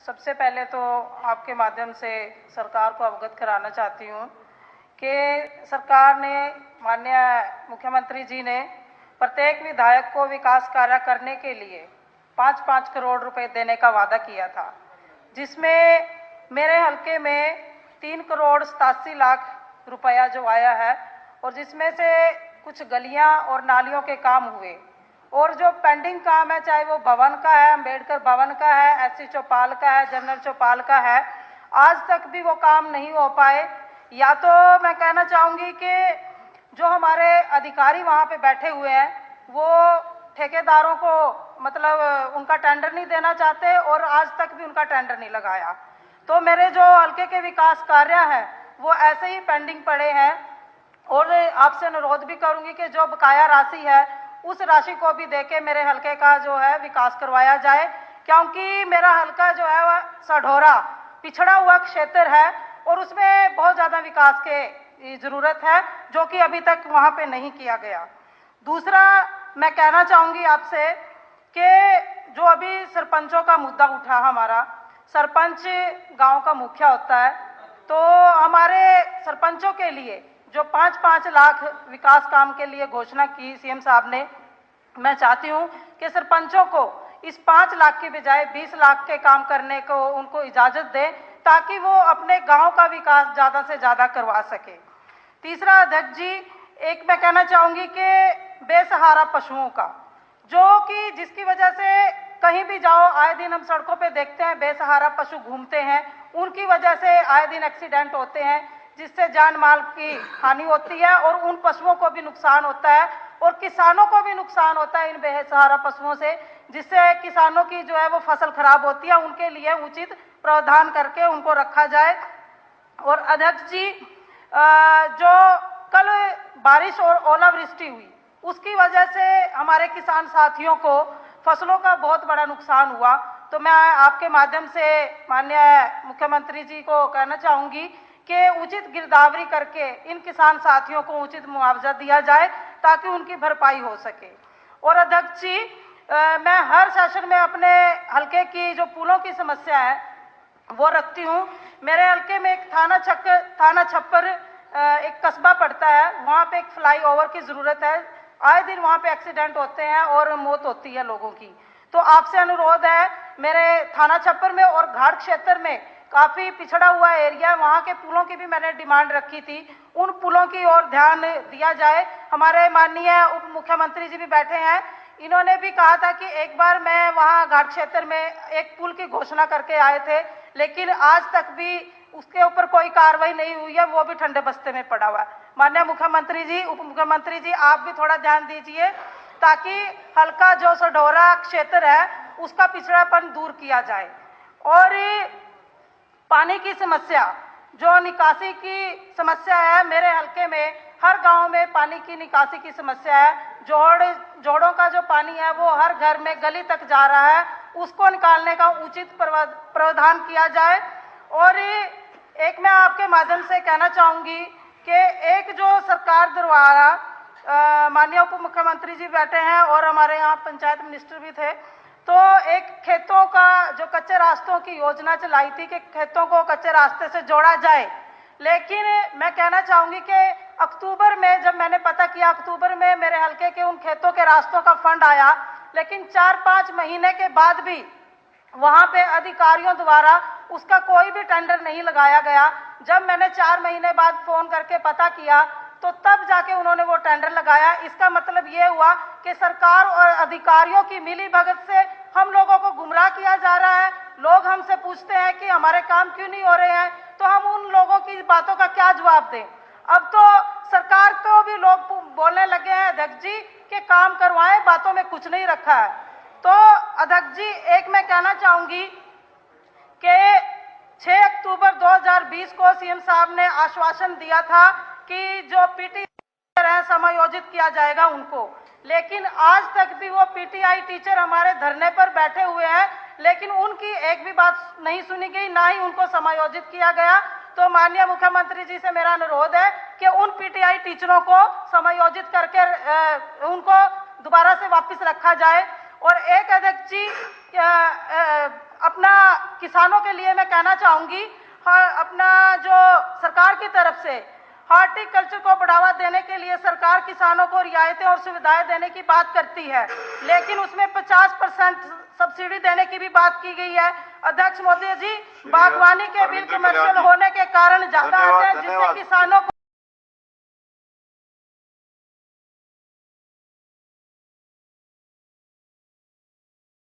सबसे पहले तो आपके माध्यम से सरकार को अवगत कराना चाहती हूँ कि सरकार ने, माननीय मुख्यमंत्री जी ने प्रत्येक विधायक को विकास कार्य करने के लिए 5-5 करोड़ रुपए देने का वादा किया था, जिसमें मेरे हल्के में 3 करोड़ 87 लाख रुपया जो आया है, और जिसमें से कुछ गलियां और नालियों के काम हुए, और जो पेंडिंग काम है, चाहे वो भवन का है, अंबेडकर भवन का है, एससी चौपाल का है, जनरल चौपाल का है, आज तक भी वो काम नहीं हो पाए। या तो मैं कहना चाहूँगी कि जो हमारे अधिकारी वहाँ पे बैठे हुए हैं वो ठेकेदारों को मतलब उनका टेंडर नहीं देना चाहते, और आज तक भी उनका टेंडर नहीं लगाया। तो मेरे जो हल्के के विकास कार्य हैं वो ऐसे ही पेंडिंग पड़े हैं, और आपसे अनुरोध भी करूँगी कि जो बकाया राशि है उस राशि को भी देके मेरे हल्के का जो है विकास करवाया जाए, क्योंकि मेरा हल्का जो है वह सढौरा पिछड़ा हुआ क्षेत्र है और उसमें बहुत ज़्यादा विकास की ज़रूरत है, जो कि अभी तक वहाँ पे नहीं किया गया। दूसरा मैं कहना चाहूँगी आपसे कि जो अभी सरपंचों का मुद्दा उठा, हमारा सरपंच गांव का मुखिया होता है, तो हमारे सरपंचों के लिए जो 5-5 लाख विकास काम के लिए घोषणा की सीएम साहब ने, मैं चाहती हूं कि सरपंचों को इस 5 लाख की बजाय 20 लाख के काम करने को उनको इजाजत दें, ताकि वो अपने गांव का विकास ज़्यादा से ज़्यादा करवा सके। तीसरा अध्यक्ष जी, एक मैं कहना चाहूँगी कि बेसहारा पशुओं का, जो कि जिसकी वजह से कहीं भी जाओ आए दिन हम सड़कों पे देखते हैं बेसहारा पशु घूमते हैं, उनकी वजह से आए दिन एक्सीडेंट होते हैं, जिससे जान माल की हानि होती है और उन पशुओं को भी नुकसान होता है और किसानों को भी नुकसान होता है इन बेसहारा पशुओं से, जिससे किसानों की जो है वो फसल खराब होती है। उनके लिए उचित प्रावधान करके उनको रखा जाए। और अध्यक्ष जी, जो कल बारिश और ओलावृष्टि हुई उसकी वजह से हमारे किसान साथियों को फसलों का बहुत बड़ा नुकसान हुआ, तो मैं आपके माध्यम से माननीय मुख्यमंत्री जी को कहना चाहूँगी कि उचित गिरदावरी करके इन किसान साथियों को उचित मुआवजा दिया जाए ताकि उनकी भरपाई हो सके। और अध्यक्ष जी, मैं हर सेशन में अपने हल्के की जो पुलों की समस्या है वो रखती हूँ। मेरे हल्के में एक थाना छप्पर एक कस्बा पड़ता है, वहाँ पे एक फ्लाईओवर की ज़रूरत है। आए दिन वहाँ पे एक्सीडेंट होते हैं और मौत होती है लोगों की। तो आपसे अनुरोध है, मेरे थाना छप्पर में और घाट क्षेत्र में काफ़ी पिछड़ा हुआ एरिया है, वहाँ के पुलों की भी मैंने डिमांड रखी थी, उन पुलों की ओर ध्यान दिया जाए। हमारे माननीय उप मुख्यमंत्री जी भी बैठे हैं, इन्होंने भी कहा था कि एक बार मैं वहाँ घाट क्षेत्र में एक पुल की घोषणा करके आए थे, लेकिन आज तक भी उसके ऊपर कोई कार्रवाई नहीं हुई है, वो भी ठंडे बस्ते में पड़ा हुआ है। माननीय मुख्यमंत्री जी, उप मुख्यमंत्री जी, आप भी थोड़ा ध्यान दीजिए ताकि हल्का जो सढौरा क्षेत्र है उसका पिछड़ापन दूर किया जाए। और पानी की समस्या, जो निकासी की समस्या है, मेरे हल्के में हर गांव में पानी की निकासी की समस्या है। जोड़ों का जो पानी है वो हर घर में गली तक जा रहा है, उसको निकालने का उचित प्रावधान किया जाए। और एक मैं आपके माध्यम से कहना चाहूँगी कि एक जो सरकार द्वारा माननीय उप मुख्यमंत्री जी बैठे हैं और हमारे यहाँ पंचायत मिनिस्टर भी थे, तो एक खेतों का जो कच्चे रास्तों की योजना चलाई थी कि खेतों को कच्चे रास्ते से जोड़ा जाए, लेकिन मैं कहना चाहूँगी कि अक्टूबर में जब मैंने पता किया, अक्टूबर में मेरे हल्के के उन खेतों के रास्तों का फंड आया, लेकिन 4-5 महीने के बाद भी वहाँ पे अधिकारियों द्वारा उसका कोई भी टेंडर नहीं लगाया गया। जब मैंने 4 महीने बाद फोन करके पता किया तो तब जाके उन्होंने वो टेंडर लगाया। इसका मतलब ये हुआ कि सरकार और अधिकारियों की मिली भगत से हम लोगों को गुमराह किया जा रहा है। लोग हमसे पूछते हैं कि हमारे काम क्यों नहीं हो रहे हैं, तो हम उन लोगों की बातों का क्या जवाब दें। अब तो सरकार को भी लोग बोलने लगे हैं अध्यक्ष जी कि काम करवाएं, बातों में कुछ नहीं रखा है। तो अध्यक्ष जी, एक मैं कहना चाहूंगी कि 6 अक्टूबर 2020 को सीएम साहब ने आश्वासन दिया था कि जो पीटी समायोजित किया जाएगा उनको, लेकिन आज तक भी वो पीटीआई टीचर हमारे धरने पर बैठे हुए हैं, लेकिन उनकी एक भी बात नहीं सुनी गई, ना ही उनको समायोजित किया गया। तो माननीय मुख्यमंत्री जी से मेरा अनुरोध है कि उन पीटीआई टीचरों को समायोजित करके उनको दोबारा से वापस रखा जाए। और एक अध्यक्ष जी, अपना किसानों के लिए मैं कहना चाहूंगी, अपना जो सरकार की तरफ से हॉर्टिकल्चर को बढ़ावा देने के लिए सरकार किसानों को रियायतें और सुविधाएं देने की बात करती है, लेकिन उसमें 50% सब्सिडी देने की भी बात की गई है। अध्यक्ष महोदय जी, बागवानी के बिल कमर्शियल होने के कारण ज्यादा आते हैं, जिससे किसानों को